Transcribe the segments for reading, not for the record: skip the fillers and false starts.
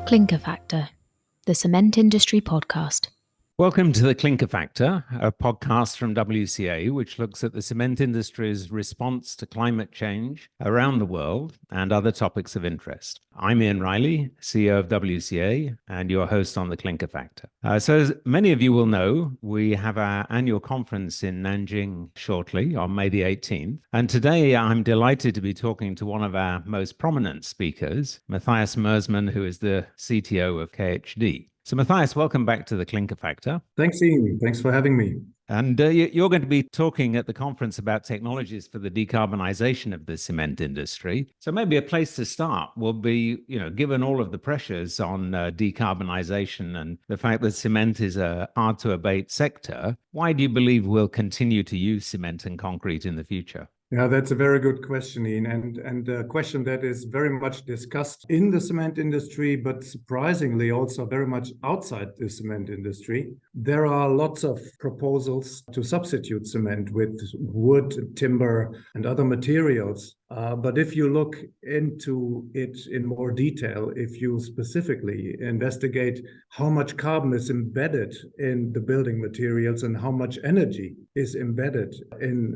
Clinker Factor, the cement industry podcast. Welcome to the Clinker Factor, a podcast from WCA, which looks at the cement industry's response to climate change around the world and other topics of interest. I'm Ian Riley, CEO of WCA, and your host on the Clinker Factor. So as many of you will know, we have our annual conference in Nanjing shortly on May the 18th. And today I'm delighted to be talking to one of our most prominent speakers, Matthias Mersmann, who is the CTO of KHD. So Matthias, welcome back to the Clinker Factor. Thanks, Ian. Thanks for having me. And you're going to be talking at the conference about technologies for the decarbonization of the cement industry. So maybe a place to start will be, given all of the pressures on decarbonization and the fact that cement is a hard to abate sector, why do you believe we'll continue to use cement and concrete in the future? Yeah, that's a very good question, Ian, and a question that is very much discussed in the cement industry, but surprisingly also very much outside the cement industry. There are lots of proposals to substitute cement with wood, timber, and other materials. But if you look into it in more detail, if you specifically investigate how much carbon is embedded in the building materials and how much energy is embedded in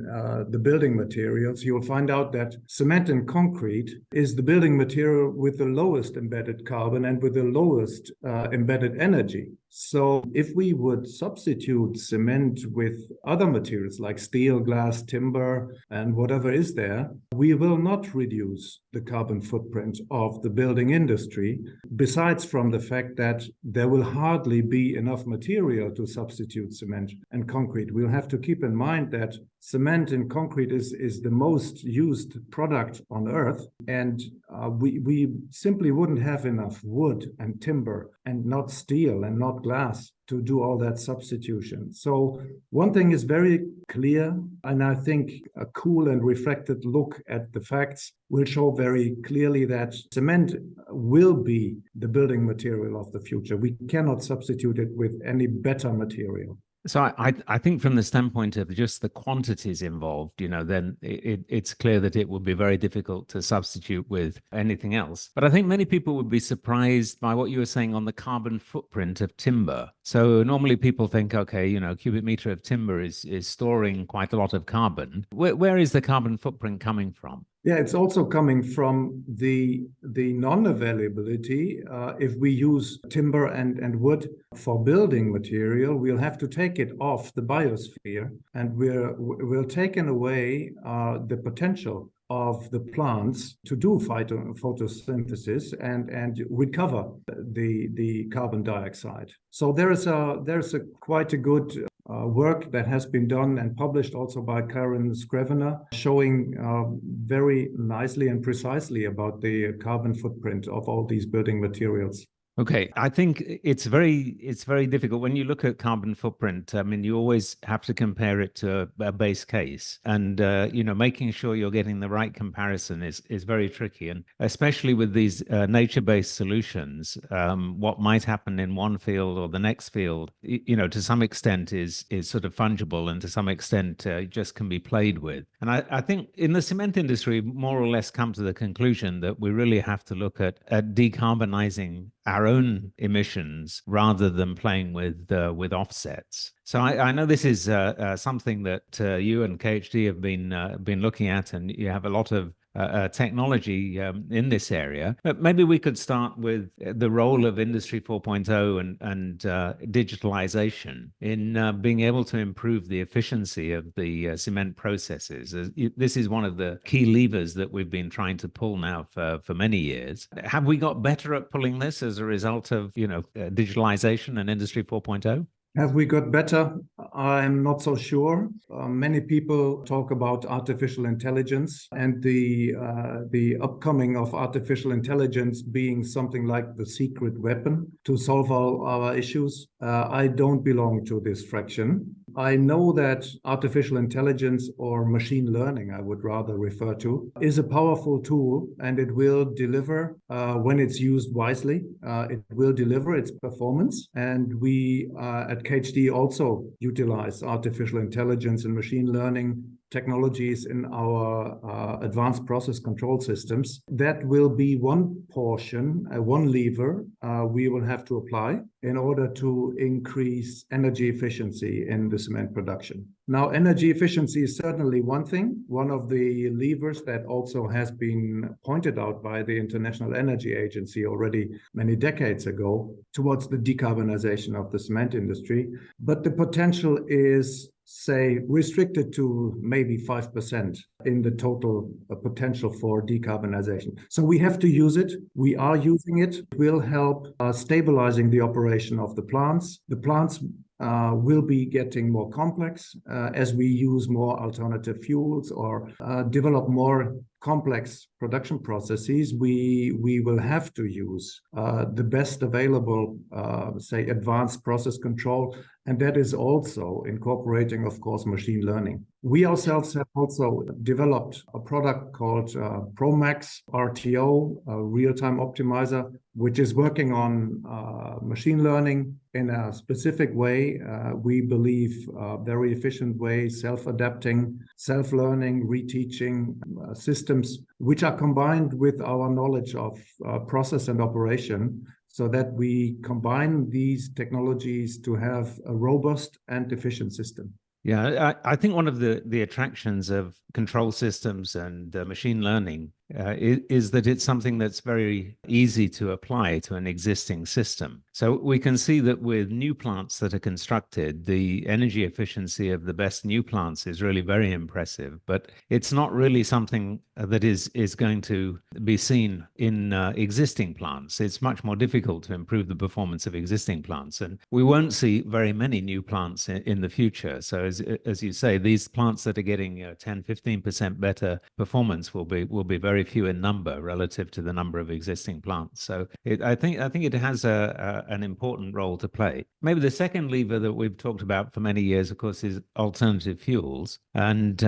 the building materials, you'll find out that cement and concrete is the building material with the lowest embedded carbon and with the lowest embedded energy. So if we would substitute cement with other materials like steel, glass, timber, and whatever is there, we will not reduce the carbon footprint of the building industry, besides from the fact that there will hardly be enough material to substitute cement and concrete. We'll have to keep in mind that cement and concrete is the most used product on earth, and we simply wouldn't have enough wood and timber and not steel and not glass to do all that substitution. So one thing is very clear, and I think a cool and reflected look at the facts will show very clearly that cement will be the building material of the future. We cannot substitute it with any better material. So I think from the standpoint of just the quantities involved, then it's clear that it would be very difficult to substitute with anything else. But I think many people would be surprised by what you were saying on the carbon footprint of timber. So normally people think, okay, cubic meter of timber is storing quite a lot of carbon. Where is the carbon footprint coming from? Yeah, it's also coming from the non-availability. If we use timber and wood for building material, we'll have to take it off the biosphere, and we're taking away the potential of the plants to do photosynthesis and recover the carbon dioxide. So there's a quite a good work that has been done and published also by Karen Scrivener, showing very nicely and precisely about the carbon footprint of all these building materials. Okay, I think it's very difficult when you look at carbon footprint. I mean, you always have to compare it to a base case, and making sure you're getting the right comparison is very tricky, and especially with these nature-based solutions, what might happen in one field or the next field, to some extent is sort of fungible, and to some extent just can be played with. And I think in the cement industry, more or less come to the conclusion that we really have to look at decarbonizing our own emissions rather than playing with offsets. So I know this is something that you and KHD have been looking at, and you have a lot of technology in this area. But maybe we could start with the role of Industry 4.0 and digitalization in being able to improve the efficiency of the cement processes. This is one of the key levers that we've been trying to pull now for many years. Have we got better at pulling this as a result of digitalization and Industry 4.0? Have we got better? I'm not so sure. Many people talk about artificial intelligence and the upcoming of artificial intelligence being something like the secret weapon to solve all our issues. I don't belong to this fraction. I know that artificial intelligence, or machine learning, I would rather refer to, is a powerful tool, and it will deliver when it's used wisely. It will deliver its performance, and we at KHD also utilize artificial intelligence and machine learning technologies in our advanced process control systems. That will be one portion, one lever we will have to apply in order to increase energy efficiency in the cement production. Now, energy efficiency is certainly one thing, one of the levers that also has been pointed out by the International Energy Agency already many decades ago towards the decarbonization of the cement industry. But the potential is, say, restricted to maybe 5% in the total potential for decarbonization. So we have to use it. We are using it. It will help stabilizing the operation of the plants. The plants will be getting more complex as we use more alternative fuels or develop more complex production processes. We will have to use the best available, say, advanced process control, and that is also incorporating, of course, machine learning. We ourselves have also developed a product called ProMax RTO, a real-time optimizer, which is working on machine learning in a specific way. We believe very efficient way, self-adapting, self-learning, reteaching systems, which are combined with our knowledge of process and operation, so that we combine these technologies to have a robust and efficient system. Yeah, I think one of the attractions of control systems and machine learning is that it's something that's very easy to apply to an existing system. So we can see that with new plants that are constructed, the energy efficiency of the best new plants is really very impressive, but it's not really something that is going to be seen in existing plants. It's much more difficult to improve the performance of existing plants, and we won't see very many new plants in the future. So as you say, these plants that are getting 10-15% better performance will be very few in number relative to the number of existing plants. So I think it has an important role to play. Maybe the second lever that we've talked about for many years, of course, is alternative fuels, and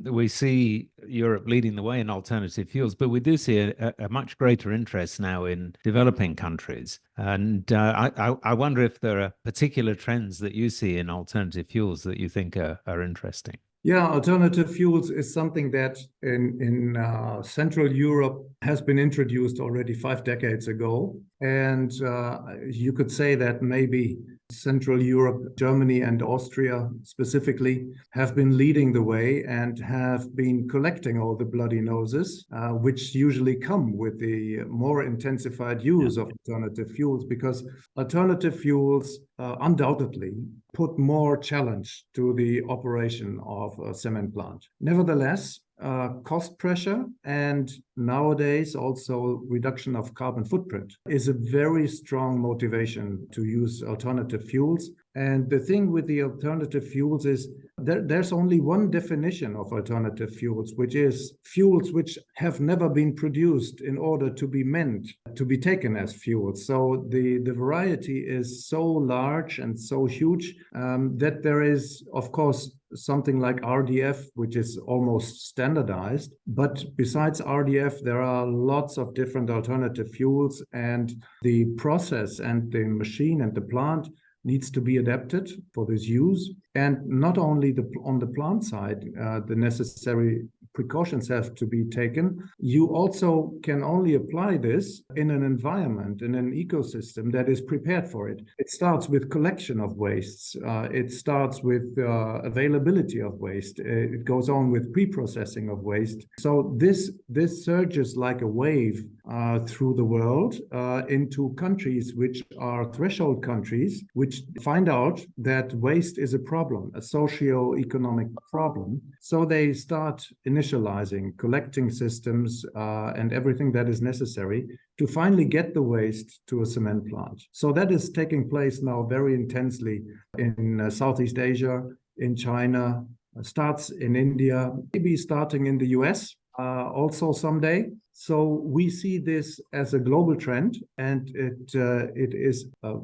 we see Europe leading the way in alternative fuels, but we do see a much greater interest now in developing countries. And I wonder if there are particular trends that you see in alternative fuels that you think are interesting. Yeah, alternative fuels is something that in Central Europe has been introduced already 5 decades ago. And you could say that maybe Central Europe, Germany and Austria specifically, have been leading the way and have been collecting all the bloody noses, which usually come with the more intensified use of alternative fuels, because alternative fuels undoubtedly put more challenge to the operation of a cement plant. Nevertheless, cost pressure and nowadays also reduction of carbon footprint is a very strong motivation to use alternative fuels. And the thing with the alternative fuels is there's only one definition of alternative fuels, which is fuels which have never been produced in order to be meant to be taken as fuels. So the variety is so large and so huge that there is, of course, something like RDF, which is almost standardized. But besides RDF, there are lots of different alternative fuels, and the process and the machine and the plant needs to be adapted for this use. And not only on the plant side, the necessary precautions have to be taken. You also can only apply this in an environment, in an ecosystem that is prepared for it. It starts with collection of wastes. It starts with availability of waste. It goes on with pre-processing of waste. So this surges like a wave through the world into countries which are threshold countries, which find out that waste is a problem, a socio-economic problem. So they start initializing collecting systems and everything that is necessary to finally get the waste to a cement plant. So that is taking place now very intensely in Southeast Asia, in China, starts in India, maybe starting in the US also someday. So we see this as a global trend, and it is a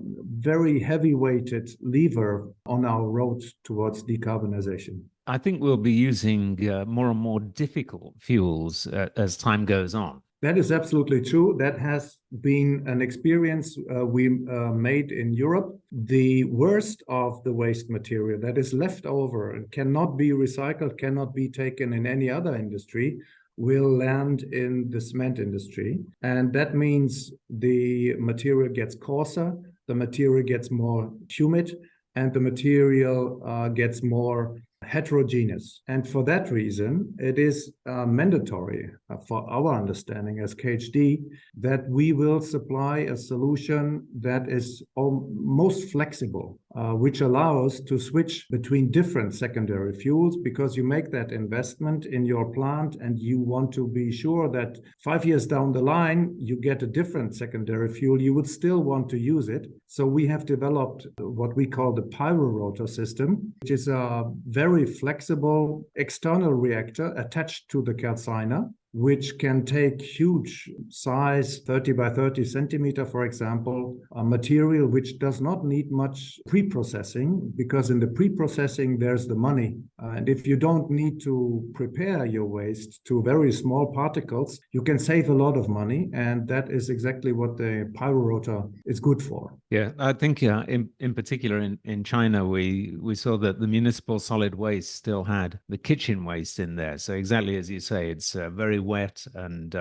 very heavy-weighted lever on our road towards decarbonization. I think we'll be using more and more difficult fuels as time goes on. That is absolutely true. That has been an experience we made in Europe. The worst of the waste material that is left over and cannot be recycled, cannot be taken in any other industry, will land in the cement industry. And that means the material gets coarser, the material gets more humid, and the material gets more heterogeneous. And for that reason, it is mandatory for our understanding as KHD that we will supply a solution that is most flexible, which allows to switch between different secondary fuels, because you make that investment in your plant and you want to be sure that 5 years down the line, you get a different secondary fuel. You would still want to use it. So we have developed what we call the pyro-rotor system, which is a very flexible external reactor attached to the calciner, which can take huge size, 30 by 30 centimeter, for example, a material which does not need much pre-processing, because in the pre-processing, there's the money. And if you don't need to prepare your waste to very small particles, you can save a lot of money. And that is exactly what the pyro-rotor is good for. Yeah, I think in particular in China, we saw that the municipal solid waste still had the kitchen waste in there. So exactly as you say, it's very wet and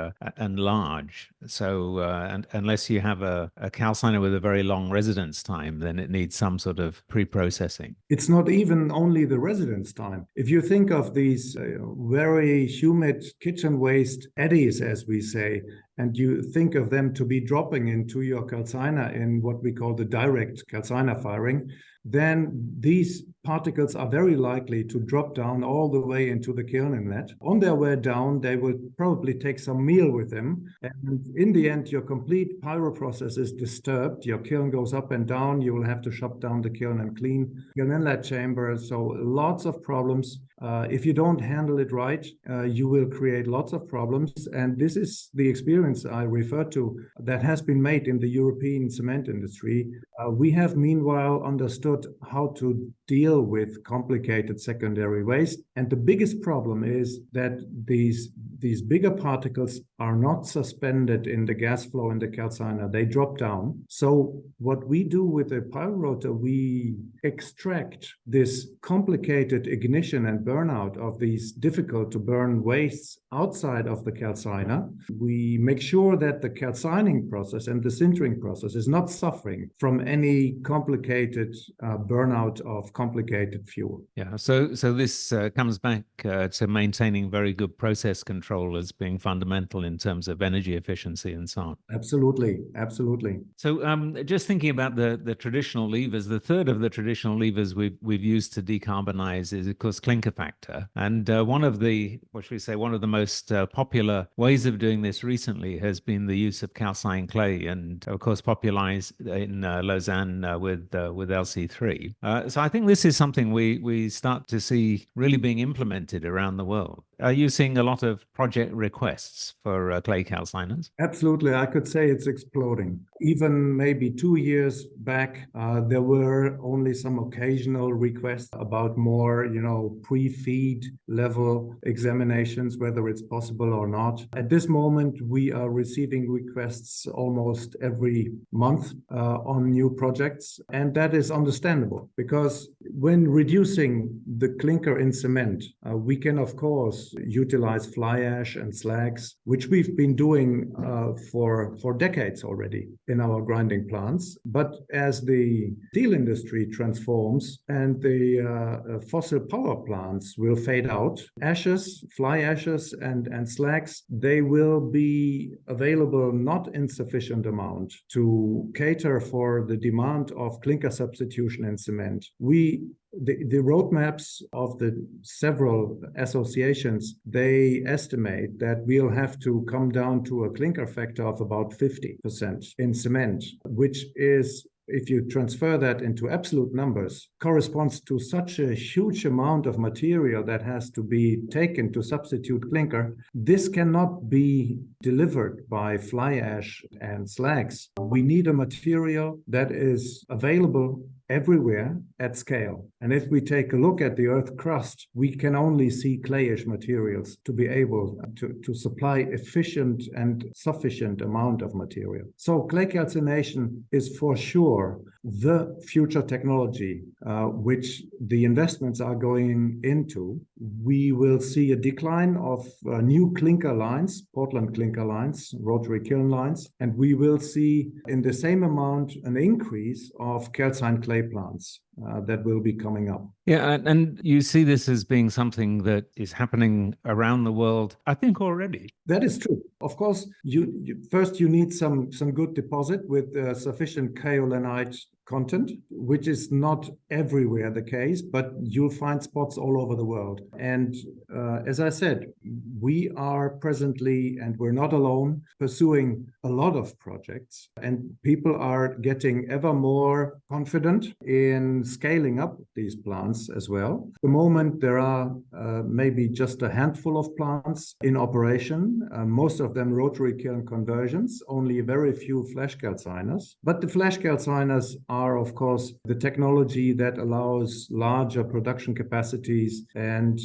large. So and unless you have a calciner with a very long residence time, then it needs some sort of pre-processing. It's not even only the residence time. If you think of these very humid kitchen waste eddies, as we say, and you think of them to be dropping into your calciner in what we call the direct calciner firing, then these particles are very likely to drop down all the way into the kiln inlet. On their way down, they will probably take some meal with them. And in the end, your complete pyro process is disturbed. Your kiln goes up and down. You will have to shut down the kiln and clean your inlet chamber. So lots of problems. If you don't handle it right, you will create lots of problems. And this is the experience I refer to that has been made in the European cement industry. We have meanwhile understood how to deal with complicated secondary waste. And the biggest problem is that these bigger particles are not suspended in the gas flow in the calciner. They drop down. So what we do with the pyro-rotor, we extract this complicated ignition and burnout of these difficult to burn wastes outside of the calciner. We make sure that the calcining process and the sintering process is not suffering from any complicated burnout of complicated fuel. Yeah, so this comes back to maintaining very good process control as being fundamental in terms of energy efficiency and so on. Absolutely, absolutely. So just thinking about the traditional levers, the third of the traditional levers we've used to decarbonize is, of course, Clinker Factor. And one of the most popular ways of doing this recently has been the use of calcined clay, and of course popularized in Lausanne with LC3. So I think this is something we start to see really being implemented around the world. Are you seeing a lot of project requests for clay calciners? Absolutely. I could say it's exploding. Even maybe 2 years back, there were only some occasional requests about more, pre-feed level examinations, whether it's possible or not. At this moment, we are receiving requests almost every month on new projects. And that is understandable, because when reducing the clinker in cement, we can, of course, utilize fly ash and slags, which we've been doing for decades already in our grinding plants. But as the steel industry transforms and the fossil power plants will fade out, ashes, fly ashes and slags, they will be available not in sufficient amount to cater for the demand of clinker substitution in cement. The roadmaps of the several associations, they estimate that we'll have to come down to a clinker factor of about 50% in cement, which is if you transfer that into absolute numbers, corresponds to such a huge amount of material that has to be taken to substitute clinker. This cannot be delivered by fly ash and slags. We need a material that is available everywhere at scale. And if we take a look at the Earth crust, we can only see clayish materials to be able to supply efficient and sufficient amount of material. So clay calcination is for sure the future technology which the investments are going into. We will see a decline of new clinker lines, Portland clinker lines, rotary kiln lines, and we will see in the same amount an increase of calcined clay plants that will be coming up. Yeah, and you see this as being something that is happening around the world, I think, already. That is true. Of course, first you need some good deposit with sufficient kaolinite content, which is not everywhere the case, but you'll find spots all over the world. And as I said, we are presently, and we're not alone, pursuing a lot of projects, and people are getting ever more confident in scaling up these plants as well. At the moment, there are maybe just a handful of plants in operation, most of them rotary kiln conversions, only very few flash calciners. But the flash calciners are, of course, the technology that allows larger production capacities. And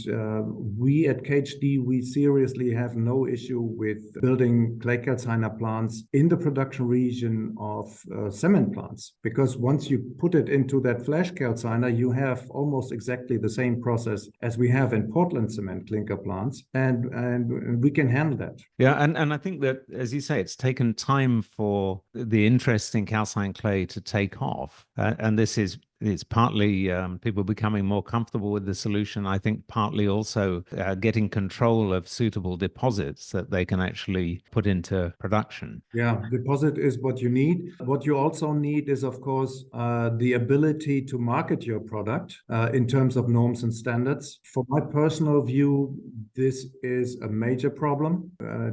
we at KHD, we seriously have no issue with building clay calciner plants in the production region of cement plants, because once you put it into that flash calciner, you have almost exactly the same process as we have in Portland cement clinker plants, and we can handle that. Yeah, and I think that, as you say, it's taken time for the interest in calcined clay to take off. And this is it's partly people becoming more comfortable with the solution. I think partly also getting control of suitable deposits that they can actually put into production. Yeah, deposit is what you need. What you also need is, of course, the ability to market your product in terms of norms and standards. For my personal view, this is a major problem.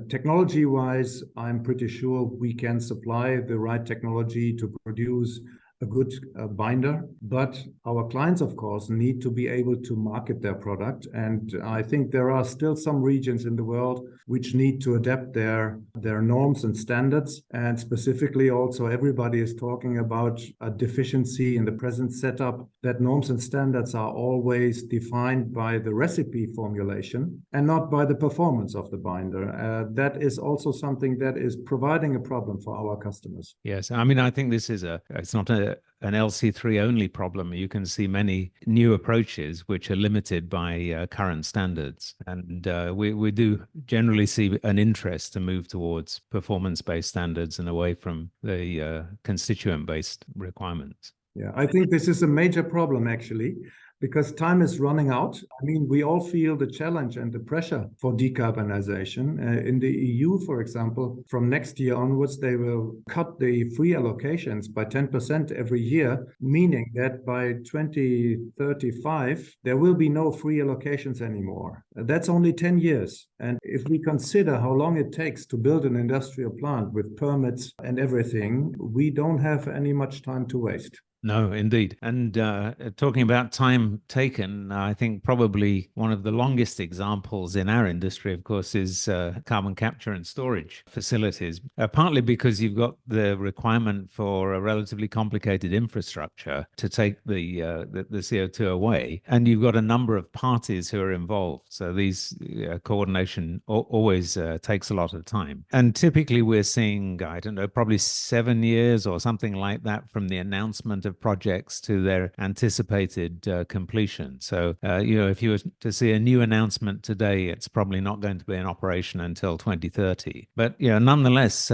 Technology-wise, I'm pretty sure we can supply the right technology to produce a good binder, but our clients, of course, need to be able to market their product. And I think there are still some regions in the world which need to adapt their norms and standards. And specifically also, everybody is talking about a deficiency in the present setup, that norms and standards are always defined by the recipe formulation and not by the performance of the binder. That is also something that is providing a problem for our customers. Yes, I mean, I think this is it's not an LC3 only problem. You can see many new approaches which are limited by current standards. And we do generally see an interest to move towards performance-based standards and away from the constituent-based requirements. Yeah, I think this is a major problem, actually, because time is running out. I mean, we all feel the challenge and the pressure for decarbonization. In the EU, for example, from next year onwards, they will cut the free allocations by 10% every year, meaning that by 2035, there will be no free allocations anymore. That's only 10 years. And if we consider how long it takes to build an industrial plant with permits and everything, we don't have any much time to waste. No, indeed. And talking about time taken, I think probably one of the longest examples in our industry, of course, is carbon capture and storage facilities, partly because you've got the requirement for a relatively complicated infrastructure to take the CO2 away. And you've got a number of parties who are involved. So these coordination always takes a lot of time. And typically we're seeing, I don't know, probably 7 years or something like that from the announcement of projects to their anticipated completion. So, if you were to see a new announcement today, it's probably not going to be in operation until 2030. But, nonetheless,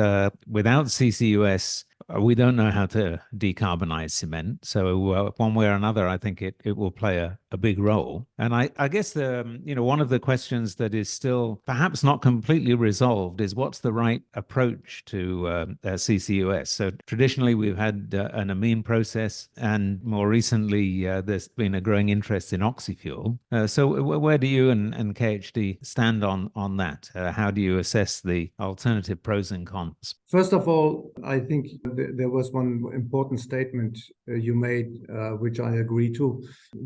without CCUS, we don't know how to decarbonize cement. So one way or another, I think it will play a big role. And I guess one of the questions that is still perhaps not completely resolved is what's the right approach to CCUS. So traditionally we've had an amine process, and more recently there's been a growing interest in oxyfuel. So where do you and KHD stand on that? How do you assess the alternative pros and cons? First of all, I think there was one important statement you made, which I agree to.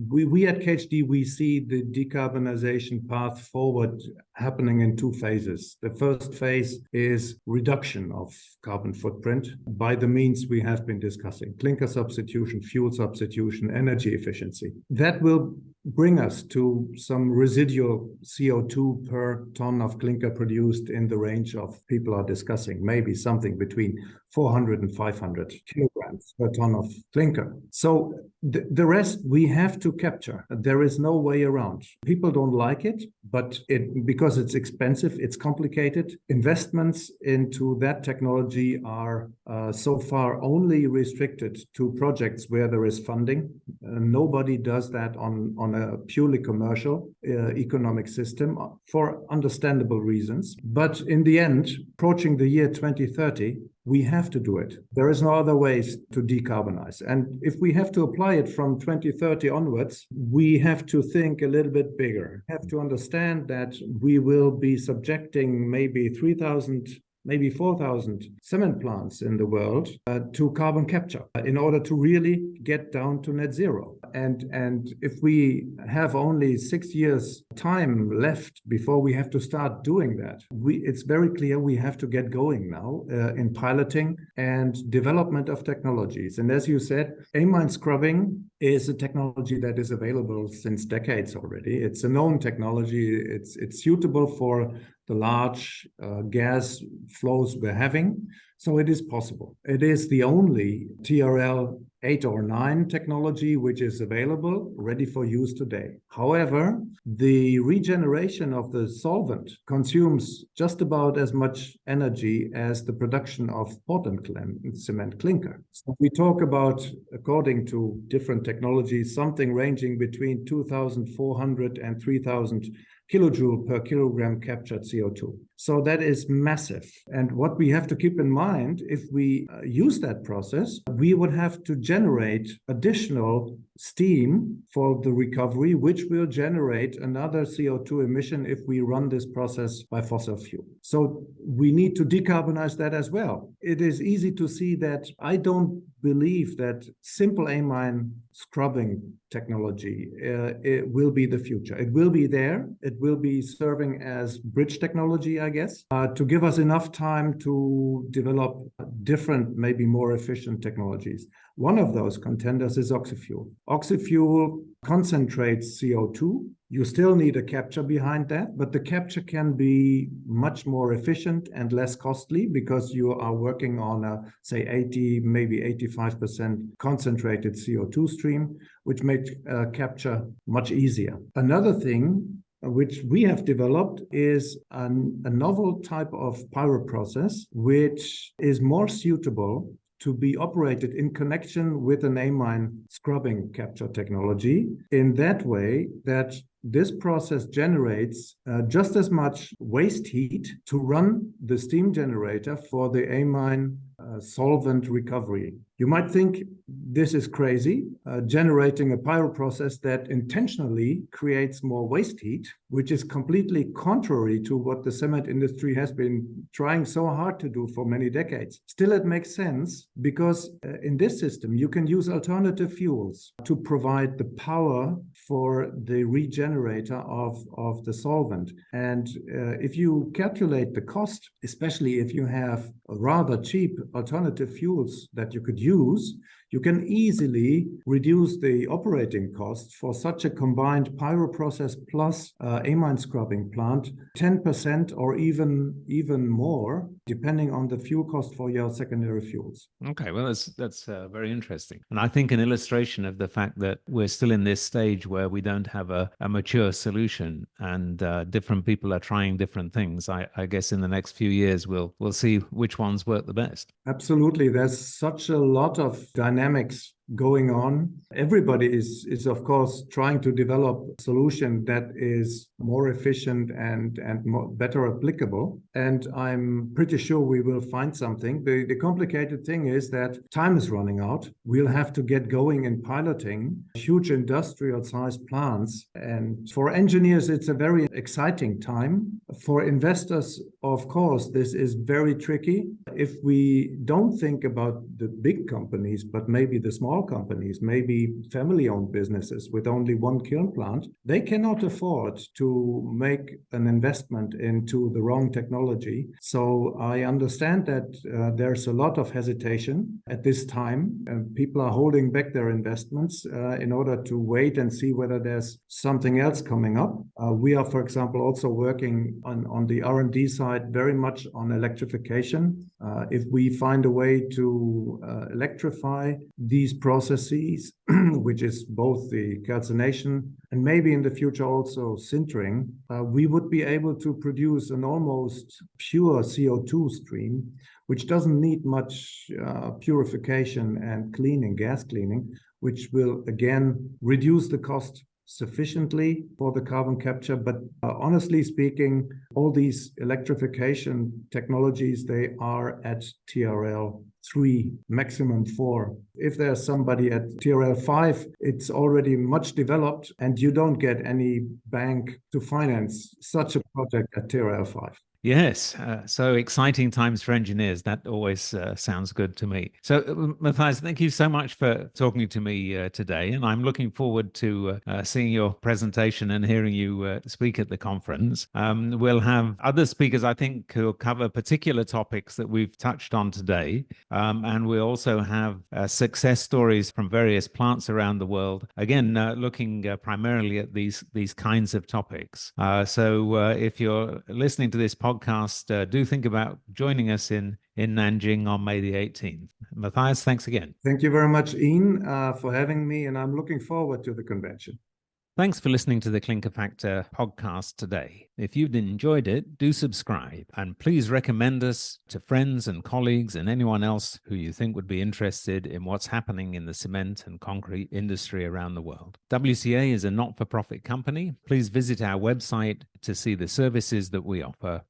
We at KHD, we see the decarbonization path forward happening in two phases. The first phase is reduction of carbon footprint by the means we have been discussing: clinker substitution, fuel substitution, energy efficiency. That will bring us to some residual CO2 per ton of clinker produced in the range of people are discussing, maybe something between 400 and 500 kilograms per ton of clinker. So the rest we have to capture. There is no way around. People don't like it, but because it's expensive, it's complicated. Investments into that technology are so far only restricted to projects where there is funding. Nobody does that on a purely commercial economic system for understandable reasons. But in the end, approaching the year 2030, we have to do it. There is no other ways to decarbonize. And if we have to apply it from 2030 onwards, we have to think a little bit bigger. We have to understand that we will be subjecting maybe 3,000, maybe 4,000 cement plants in the world to carbon capture in order to really get down to net zero. And if we have only 6 years time left before we have to start doing that, it's very clear we have to get going now in piloting and development of technologies. And as you said, amine scrubbing is a technology that is available since decades already. It's a known technology. It's suitable for the large gas flows we're having. So it is possible. It is the only TRL 8 or 9 technology which is available, ready for use today. However, the regeneration of the solvent consumes just about as much energy as the production of Portland cement clinker. So we talk about, according to different technologies, something ranging between 2,400 and 3,000 kilojoule per kilogram captured CO2. So that is massive. And what we have to keep in mind, if we use that process, we would have to generate additional steam for the recovery, which will generate another CO2 emission if we run this process by fossil fuel. So we need to decarbonize that as well. It is easy to see that I don't believe that simple amine scrubbing technology it will be the future. It will be there. It will be serving as bridge technology, I guess, to give us enough time to develop different, maybe more efficient technologies. One of those contenders is oxyfuel. Oxyfuel concentrates CO2. You still need a capture behind that, but the capture can be much more efficient and less costly because you are working on a, say, 80, maybe 85% concentrated CO2 stream, which makes capture much easier. Another thing which we have developed is a novel type of pyro process, which is more suitable to be operated in connection with an amine scrubbing capture technology in that way that this process generates just as much waste heat to run the steam generator for the amine solvent recovery. You might think this is crazy, generating a pyro process that intentionally creates more waste heat, which is completely contrary to what the cement industry has been trying so hard to do for many decades. Still, it makes sense because in this system, you can use alternative fuels to provide the power for the regenerator of the solvent. And if you calculate the cost, especially if you have rather cheap alternative fuels that you could use, you can easily reduce the operating costs for such a combined pyro process plus amine scrubbing plant 10% or even more, depending on the fuel cost for your secondary fuels. Okay, well, that's very interesting. And I think an illustration of the fact that we're still in this stage where we don't have a mature solution and different people are trying different things. I guess in the next few years, we'll see which ones work the best. Absolutely. There's such a lot of dynamics going on. Everybody is of course trying to develop a solution that is more efficient and better applicable. And I'm pretty sure we will find something. The complicated thing is that time is running out. We'll have to get going in piloting huge industrial sized plants. And for engineers, it's a very exciting time. For investors, of course, this is very tricky. If we don't think about the big companies, but maybe the small companies, maybe family-owned businesses with only one kiln plant, they cannot afford to make an investment into the wrong technology. So I understand that there's a lot of hesitation at this time. People are holding back their investments in order to wait and see whether there's something else coming up. We are, for example, also working on the R&D side very much on electrification. If we find a way to electrify these processes, which is both the calcination and maybe in the future also sintering, we would be able to produce an almost pure CO2 stream, which doesn't need much purification and cleaning, gas cleaning, which will again reduce the cost sufficiently for the carbon capture. But honestly speaking, all these electrification technologies, they are at TRL 3, maximum 4. If there's somebody at TRL 5, it's already much developed and you don't get any bank to finance such a project at TRL 5. Yes, so exciting times for engineers. That always sounds good to me. So, Matthias, thank you so much for talking to me today. And I'm looking forward to seeing your presentation and hearing you speak at the conference. We'll have other speakers, I think, who'll cover particular topics that we've touched on today. And we'll also have success stories from various plants around the world, again, looking primarily at these kinds of topics. So if you're listening to this podcast, do think about joining us in Nanjing on May the 18th. Matthias, thanks again. Thank you very much, Ian, for having me, and I'm looking forward to the convention. Thanks for listening to the Clinker Factor podcast today. If you've enjoyed it, do subscribe and please recommend us to friends and colleagues and anyone else who you think would be interested in what's happening in the cement and concrete industry around the world. WCA is a not-for-profit company. Please visit our website to see the services that we offer.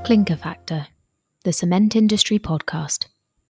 Clinker Factor, the Cement Industry Podcast.